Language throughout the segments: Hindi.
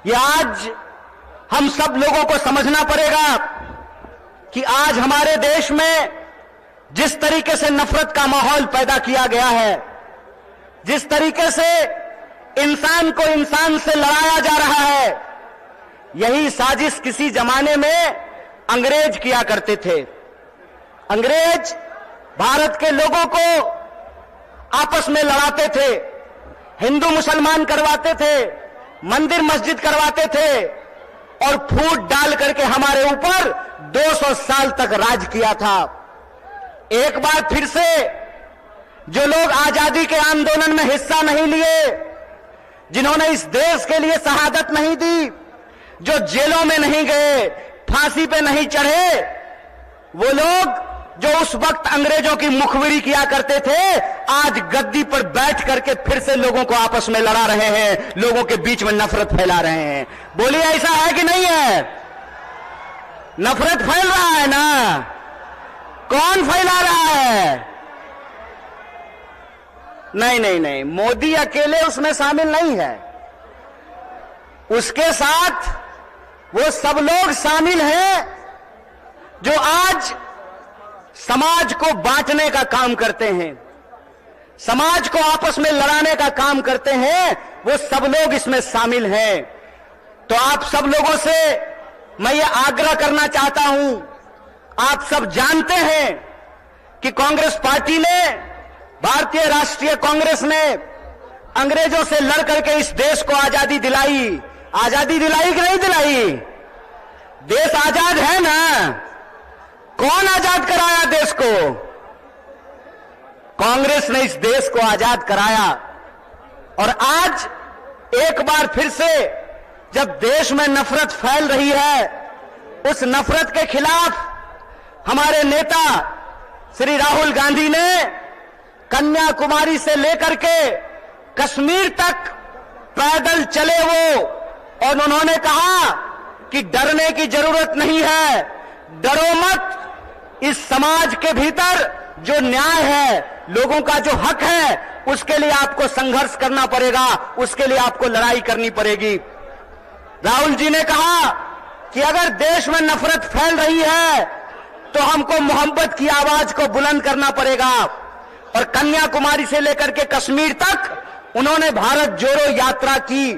ये आज हम सब लोगों को समझना पड़ेगा कि आज हमारे देश में जिस तरीके से नफरत का माहौल पैदा किया गया है, जिस तरीके से इंसान को इंसान से लड़ाया जा रहा है, यही साजिश किसी जमाने में अंग्रेज किया करते थे। अंग्रेज भारत के लोगों को आपस में लड़ाते थे, हिंदू मुसलमान करवाते थे, मंदिर मस्जिद करवाते थे और फूट डाल करके हमारे ऊपर 200 साल तक राज किया था। एक बार फिर से जो लोग आजादी के आंदोलन में हिस्सा नहीं लिए, जिन्होंने इस देश के लिए शहादत नहीं दी, जो जेलों में नहीं गए, फांसी पे नहीं चढ़े, वो लोग जो उस वक्त अंग्रेजों की मुखबिरी किया करते थे, आज गद्दी पर बैठ करके फिर से लोगों को आपस में लड़ा रहे हैं, लोगों के बीच में नफरत फैला रहे हैं। बोलिए, ऐसा है कि नहीं है? नफरत फैल रहा है ना? कौन फैला रहा है? नहीं नहीं नहीं, मोदी अकेले उसमें शामिल नहीं है, उसके साथ वो सब लोग शामिल हैं जो आज समाज को बांटने का काम करते हैं, समाज को आपस में लड़ाने का काम करते हैं। वो सब लोग इसमें शामिल हैं। तो आप सब लोगों से मैं ये आग्रह करना चाहता हूं, आप सब जानते हैं कि कांग्रेस पार्टी ने, भारतीय राष्ट्रीय कांग्रेस ने अंग्रेजों से लड़ करके इस देश को आजादी दिलाई। आजादी दिलाई कि नहीं दिलाई? देश आजाद है ना? कौन आजाद कराया देश को? कांग्रेस ने इस देश को आजाद कराया। और आज एक बार फिर से जब देश में नफरत फैल रही है, उस नफरत के खिलाफ हमारे नेता श्री राहुल गांधी ने कन्याकुमारी से लेकर के कश्मीर तक पैदल चले वो, और उन्होंने कहा कि डरने की जरूरत नहीं है, डरो मत। इस समाज के भीतर जो न्याय है, लोगों का जो हक है, उसके लिए आपको संघर्ष करना पड़ेगा, उसके लिए आपको लड़ाई करनी पड़ेगी। राहुल जी ने कहा कि अगर देश में नफरत फैल रही है तो हमको मोहब्बत की आवाज को बुलंद करना पड़ेगा। और कन्याकुमारी से लेकर के कश्मीर तक उन्होंने भारत जोड़ो यात्रा की,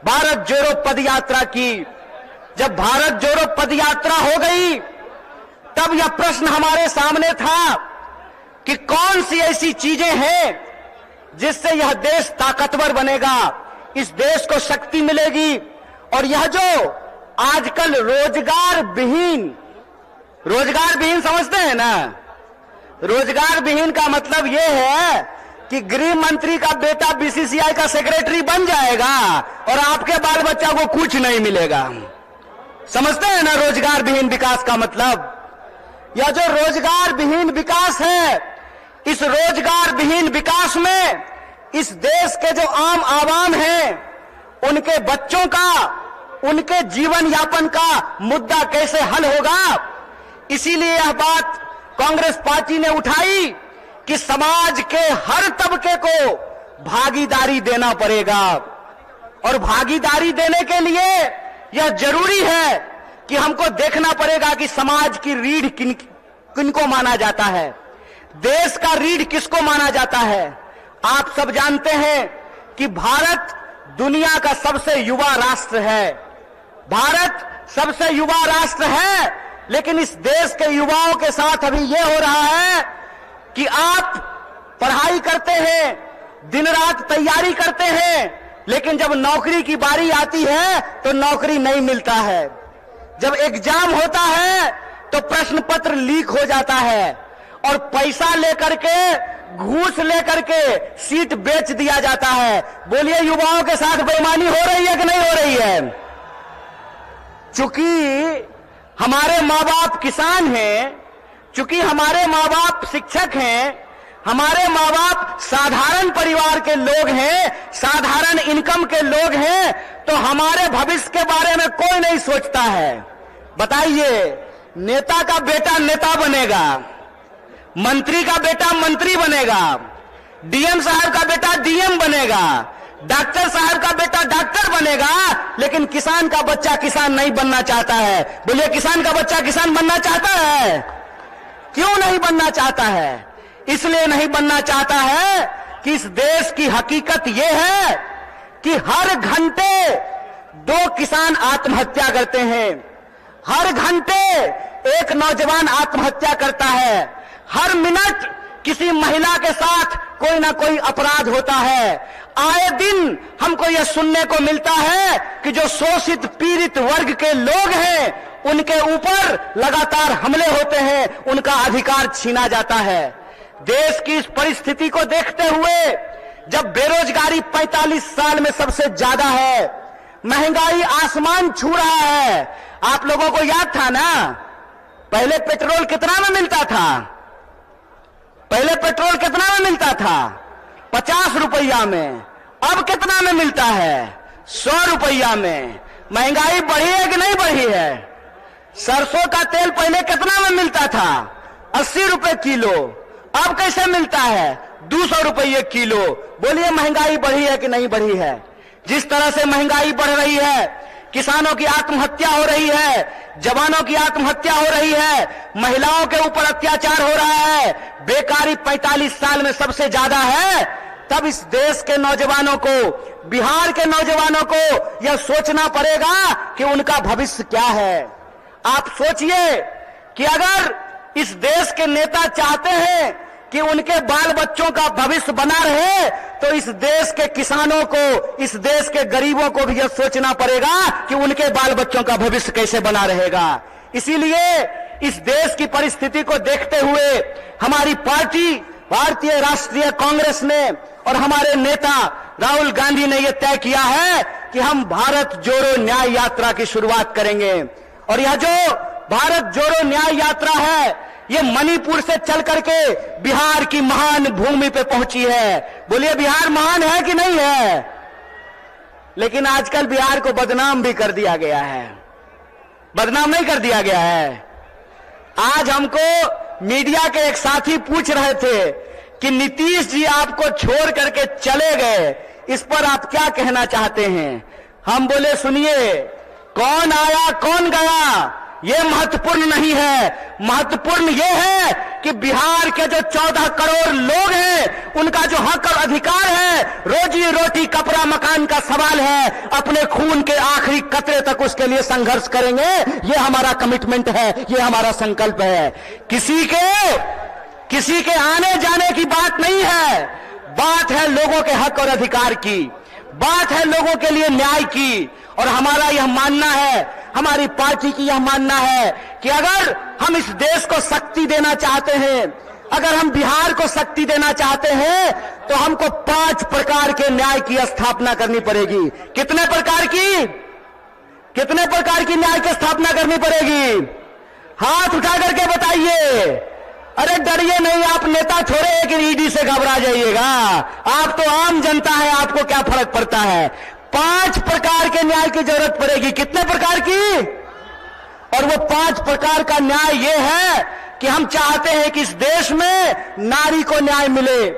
भारत जोड़ो पद यात्रा की। जब भारत जोड़ो पद यात्रा हो गई, तब यह प्रश्न हमारे सामने था कि कौन सी ऐसी चीजें हैं जिससे यह देश ताकतवर बनेगा, इस देश को शक्ति मिलेगी। और यह जो आजकल रोजगार विहीन समझते हैं ना? रोजगार विहीन का मतलब यह है कि गृह मंत्री का बेटा बीसीसीआई का सेक्रेटरी बन जाएगा और आपके बाल बच्चा को कुछ नहीं मिलेगा। समझते हैं ना रोजगार विहीन विकास का मतलब? यह जो रोजगार विहीन विकास है, इस रोजगार विहीन विकास में इस देश के जो आम आवाम हैं, उनके बच्चों का, उनके जीवन यापन का मुद्दा कैसे हल होगा। इसीलिए यह बात कांग्रेस पार्टी ने उठाई कि समाज के हर तबके को भागीदारी देना पड़ेगा। और भागीदारी देने के लिए यह जरूरी है कि हमको देखना पड़ेगा कि समाज की रीढ़ किनको माना जाता है, देश का रीढ़ किसको माना जाता है। आप सब जानते हैं कि भारत दुनिया का सबसे युवा राष्ट्र है, भारत सबसे युवा राष्ट्र है। लेकिन इस देश के युवाओं के साथ अभी यह हो रहा है कि आप पढ़ाई करते हैं, दिन रात तैयारी करते हैं, लेकिन जब नौकरी की बारी आती है तो नौकरी नहीं मिलता है। जब एग्जाम होता है तो प्रश्न पत्र लीक हो जाता है और पैसा लेकर के, घूस लेकर के सीट बेच दिया जाता है। बोलिए, युवाओं के साथ बेईमानी हो रही है कि नहीं हो रही है? चूंकि हमारे माँ बाप किसान हैं, चूंकि हमारे माँ बाप शिक्षक हैं, हमारे माँ बाप साधारण परिवार के लोग हैं, साधारण इनकम के लोग हैं, तो हमारे भविष्य के बारे में कोई नहीं सोचता है। बताइए, नेता का बेटा नेता बनेगा, मंत्री का बेटा मंत्री बनेगा, डीएम साहब का बेटा डीएम बनेगा, डॉक्टर साहब का बेटा डॉक्टर बनेगा, लेकिन किसान का बच्चा किसान नहीं बनना चाहता है। बोलिए, किसान का बच्चा किसान बनना चाहता है? क्यों नहीं बनना चाहता है? इसलिए नहीं बनना चाहता है कि इस देश की हकीकत यह है कि हर घंटे 2 किसान आत्महत्या करते हैं, हर घंटे एक नौजवान आत्महत्या करता है, हर मिनट किसी महिला के साथ कोई ना कोई अपराध होता है। आए दिन हमको यह सुनने को मिलता है कि जो शोषित पीड़ित वर्ग के लोग हैं उनके ऊपर लगातार हमले होते हैं, उनका अधिकार छीना जाता है। देश की इस परिस्थिति को देखते हुए, जब बेरोजगारी 45 साल में सबसे ज्यादा है, महंगाई आसमान छू रहा है। आप लोगों को याद था ना, पहले पेट्रोल कितना में मिलता था? पहले पेट्रोल कितना में मिलता था? 50 रुपया में। अब कितना में मिलता है? 100 रुपया में। महंगाई बढ़ी है कि नहीं बढ़ी है? सरसों का तेल पहले कितना में मिलता था? 80 रुपए किलो। अब कैसे मिलता है? 200 रुपये किलो। बोलिए, महंगाई बढ़ी है कि नहीं बढ़ी है? जिस तरह से महंगाई बढ़ रही है, किसानों की आत्महत्या हो रही है, जवानों की आत्महत्या हो रही है, महिलाओं के ऊपर अत्याचार हो रहा है, बेकारी 45 साल में सबसे ज्यादा है, तब इस देश के नौजवानों को, बिहार के नौजवानों को यह सोचना पड़ेगा कि उनका भविष्य क्या है। आप सोचिए कि अगर इस देश के नेता चाहते हैं कि उनके बाल बच्चों का भविष्य बना रहे, तो इस देश के किसानों को, इस देश के गरीबों को भी यह सोचना पड़ेगा कि उनके बाल बच्चों का भविष्य कैसे बना रहेगा। इसीलिए इस देश की परिस्थिति को देखते हुए हमारी पार्टी भारतीय राष्ट्रीय कांग्रेस ने और हमारे नेता राहुल गांधी ने यह तय किया है कि हम भारत जोड़ो न्याय यात्रा की शुरुआत करेंगे। और यह जो भारत जोड़ो न्याय यात्रा है, ये मणिपुर से चल करके बिहार की महान भूमि पे पहुंची है। बोलिए, बिहार महान है कि नहीं है? लेकिन आजकल बिहार को बदनाम भी कर दिया गया है। बदनाम नहीं कर दिया गया है। आज हमको मीडिया के एक साथी पूछ रहे थे कि नीतीश जी आपको छोड़ करके चले गए, इस पर आप क्या कहना चाहते हैं? हम बोले, सुनिए, कौन आया कौन गया ये महत्वपूर्ण नहीं है। महत्वपूर्ण ये है कि बिहार के जो 14 करोड़ लोग हैं, उनका जो हक और अधिकार है, रोजी रोटी कपड़ा मकान का सवाल है, अपने खून के आखिरी कतरे तक उसके लिए संघर्ष करेंगे। ये हमारा कमिटमेंट है, ये हमारा संकल्प है। किसी के आने जाने की बात नहीं है, बात है लोगों के हक और अधिकार की, बात है लोगों के लिए न्याय की। और हमारा यह मानना है, हमारी पार्टी की यह मानना है कि अगर हम इस देश को शक्ति देना चाहते हैं, अगर हम बिहार को शक्ति देना चाहते हैं, तो हमको 5 प्रकार के न्याय की स्थापना करनी पड़ेगी। कितने प्रकार की न्याय की स्थापना करनी पड़ेगी? हाथ उठा करके बताइए। अरे डरिए नहीं, आप नेता थोड़े हैं कि ईडी से घबरा जाइएगा। आप तो आम जनता है, आपको क्या फर्क पड़ता है? 5 प्रकार के न्याय की जरूरत पड़ेगी। कितने प्रकार की? और वो 5 प्रकार का न्याय ये है कि हम चाहते हैं कि इस देश में नारी को न्याय मिले,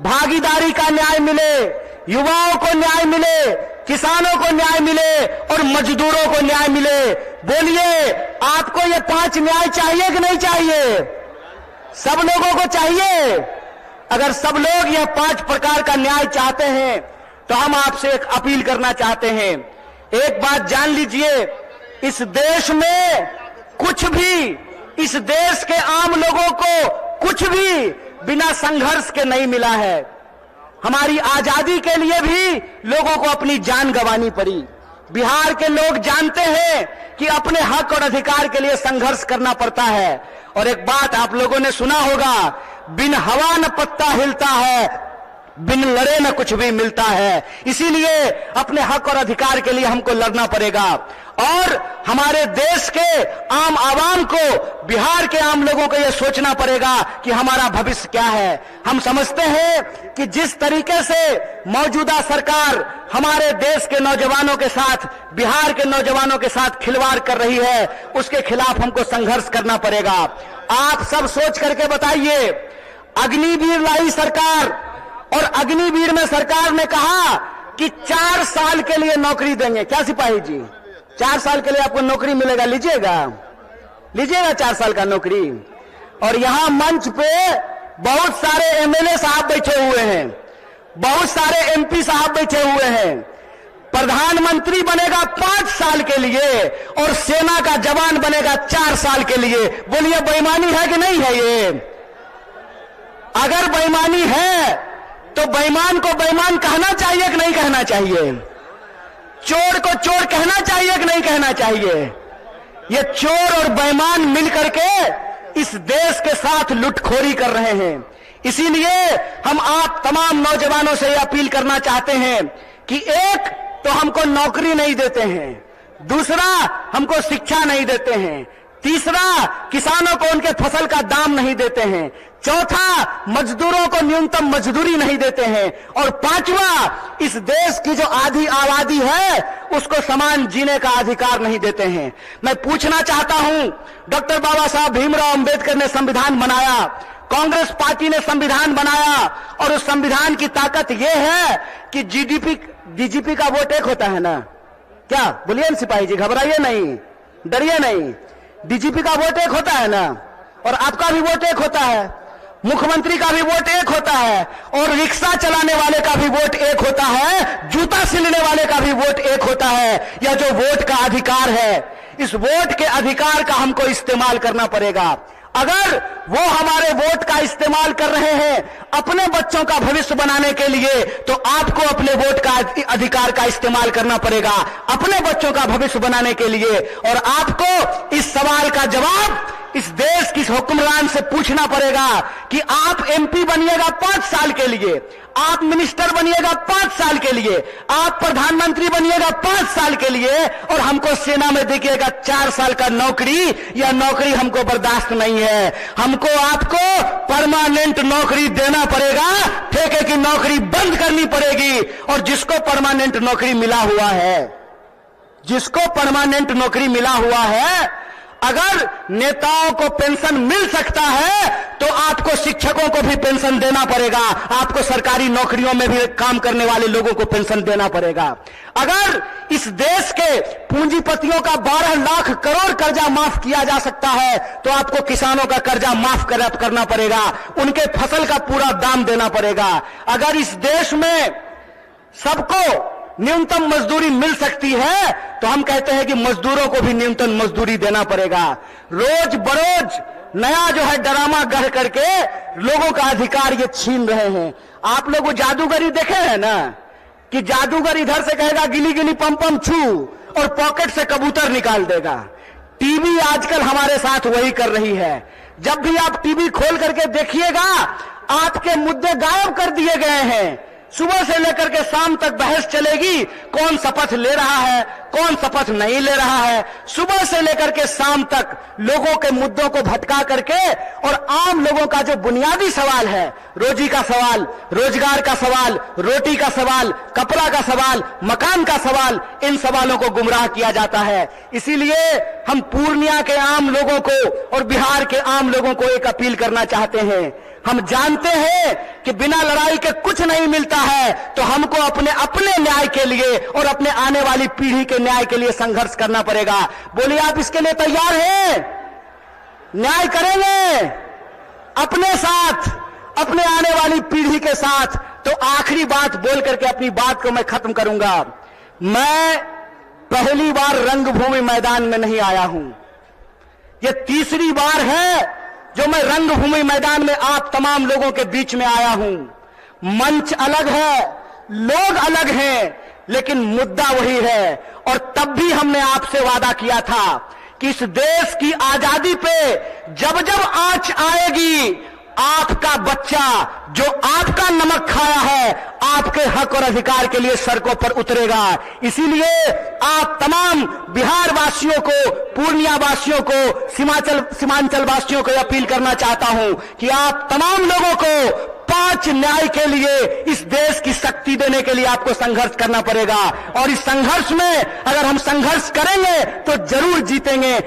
भागीदारी का न्याय मिले, युवाओं को न्याय मिले, किसानों को न्याय मिले और मजदूरों को न्याय मिले। बोलिए, आपको ये 5 न्याय चाहिए कि नहीं चाहिए? सब लोगों को चाहिए। अगर सब लोग यह 5 प्रकार का न्याय चाहते हैं, तो हम आपसे एक अपील करना चाहते हैं। एक बात जान लीजिए, इस देश में कुछ भी, इस देश के आम लोगों को कुछ भी बिना संघर्ष के नहीं मिला है। हमारी आजादी के लिए भी लोगों को अपनी जान गंवानी पड़ी। बिहार के लोग जानते हैं कि अपने हक और अधिकार के लिए संघर्ष करना पड़ता है। और एक बात आप लोगों ने सुना होगा, बिन हवा न पत्ता हिलता है, बिन लड़े न कुछ भी मिलता है। इसीलिए अपने हक और अधिकार के लिए हमको लड़ना पड़ेगा। और हमारे देश के आम आवाम को, बिहार के आम लोगों को यह सोचना पड़ेगा कि हमारा भविष्य क्या है। हम समझते हैं कि जिस तरीके से मौजूदा सरकार हमारे देश के नौजवानों के साथ, बिहार के नौजवानों के साथ खिलवाड़ कर रही है, उसके खिलाफ हमको संघर्ष करना पड़ेगा। आप सब सोच करके बताइए, अग्निवीर लाई सरकार, और अग्निवीर में सरकार ने कहा कि 4 साल के लिए नौकरी देंगे। क्या सिपाही जी, 4 साल के लिए आपको नौकरी मिलेगा, लीजिएगा? लीजिएगा 4 साल का नौकरी? और यहां मंच पे बहुत सारे एमएलए साहब बैठे हुए हैं, बहुत सारे एमपी साहब बैठे हुए हैं। प्रधानमंत्री बनेगा 5 साल के लिए और सेना का जवान बनेगा 4 साल के लिए। बोलिए बेईमानी है कि नहीं है? ये अगर बेईमानी है तो बेईमान को बेईमान कहना चाहिए कि नहीं कहना चाहिए? चोर को चोर कहना चाहिए कि नहीं कहना चाहिए? ये चोर और बेईमान मिलकर के इस देश के साथ लुटखोरी कर रहे हैं। इसीलिए हम आप तमाम नौजवानों से यह अपील करना चाहते हैं कि एक तो हमको नौकरी नहीं देते हैं, दूसरा हमको शिक्षा नहीं देते हैं, तीसरा किसानों को उनके फसल का दाम नहीं देते हैं, चौथा मजदूरों को न्यूनतम मजदूरी नहीं देते हैं, और पांचवा इस देश की जो आधी आबादी है उसको समान जीने का अधिकार नहीं देते हैं। मैं पूछना चाहता हूं, डॉक्टर बाबा साहब भीमराव अंबेडकर ने संविधान बनाया, कांग्रेस पार्टी ने संविधान बनाया, और उस संविधान की ताकत यह है कि डीजीपी का वोट एक होता है ना? क्या बोलिए न सिपाही जी, घबराइए नहीं, डरिए नहीं। डीजीपी का वोट एक होता है ना, और आपका भी वोट एक होता है, मुख्यमंत्री का भी वोट एक होता है, और रिक्शा चलाने वाले का भी वोट एक होता है, जूता सिलने वाले का भी वोट एक होता है। यह जो वोट का अधिकार है, इस वोट के अधिकार का हमको इस्तेमाल करना पड़ेगा। अगर वो हमारे वोट का इस्तेमाल कर रहे हैं अपने बच्चों का भविष्य बनाने के लिए, तो आपको अपने वोट का अधिकार का इस्तेमाल करना पड़ेगा अपने बच्चों का भविष्य बनाने के लिए। और आपको इस सवाल का जवाब इस देश की हुक्मरान से पूछना पड़ेगा कि आप एमपी बनिएगा 5 साल के लिए, आप मिनिस्टर बनिएगा 5 साल के लिए, आप प्रधानमंत्री बनिएगा 5 साल के लिए, और हमको सेना में देखिएगा 4 साल का नौकरी। यह नौकरी हमको बर्दाश्त नहीं है। हमको आपको परमानेंट नौकरी देना पड़ेगा, ठेके की नौकरी बंद करनी पड़ेगी। और जिसको परमानेंट नौकरी मिला हुआ है, जिसको परमानेंट नौकरी मिला हुआ है, अगर नेताओं को पेंशन मिल सकता है तो आपको शिक्षकों को भी पेंशन देना पड़ेगा, आपको सरकारी नौकरियों में भी काम करने वाले लोगों को पेंशन देना पड़ेगा। अगर इस देश के पूंजीपतियों का 12 लाख करोड़ कर्जा माफ किया जा सकता है तो आपको किसानों का कर्जा माफ करना पड़ेगा, उनके फसल का पूरा दाम देना पड़ेगा। अगर इस देश में सबको न्यूनतम मजदूरी मिल सकती है तो हम कहते हैं कि मजदूरों को भी न्यूनतम मजदूरी देना पड़ेगा। रोज बरोज नया जो है ड्रामा गढ़ करके लोगों का अधिकार ये छीन रहे हैं। आप लोग वो जादूगरी देखे हैं ना, कि जादूगर इधर से कहेगा गिली गिली पम पम छू और पॉकेट से कबूतर निकाल देगा। टीवी आजकल हमारे साथ वही कर रही है। जब भी आप टीवी खोल करके देखिएगा, आपके मुद्दे गायब कर दिए गए हैं। सुबह से लेकर के शाम तक बहस चलेगी, कौन शपथ ले रहा है, कौन शपथ नहीं ले रहा है। सुबह से लेकर के शाम तक लोगों के मुद्दों को भटका करके और आम लोगों का जो बुनियादी सवाल है, रोजी का सवाल, रोजगार का सवाल, रोटी का सवाल, कपड़ा का सवाल, मकान का सवाल, इन सवालों को गुमराह किया जाता है। इसीलिए हम पूर्णिया के आम लोगों को और बिहार के आम लोगों को एक अपील करना चाहते हैं। हम जानते हैं कि बिना लड़ाई के कुछ नहीं मिलता है, तो हमको अपने न्याय के लिए और अपने आने वाली पीढ़ी के न्याय के लिए संघर्ष करना पड़ेगा। बोलिए, आप इसके लिए तैयार हैं? न्याय करेंगे अपने साथ, अपने आने वाली पीढ़ी के साथ। तो आखिरी बात बोल करके अपनी बात को मैं खत्म करूंगा। मैं पहली बार रंगभूमि मैदान में नहीं आया हूं, यह तीसरी बार है जो मैं रंगभूमि मैदान में आप तमाम लोगों के बीच में आया हूं। मंच अलग है, लोग अलग हैं, लेकिन मुद्दा वही है। और तब भी हमने आपसे वादा किया था कि इस देश की आजादी पे जब जब आंच आएगी, आपका बच्चा जो आपका नमक खाया है, आपके हक और अधिकार के लिए सड़कों पर उतरेगा। इसीलिए आप तमाम बिहार वासियों को, पूर्णिया वासियों को, सीमांचल वासियों को अपील करना चाहता हूं कि आप तमाम लोगों को 5 न्याय के लिए इस देश की शक्ति देने के लिए आपको संघर्ष करना पड़ेगा। और इस संघर्ष में अगर हम संघर्ष करेंगे तो जरूर जीतेंगे।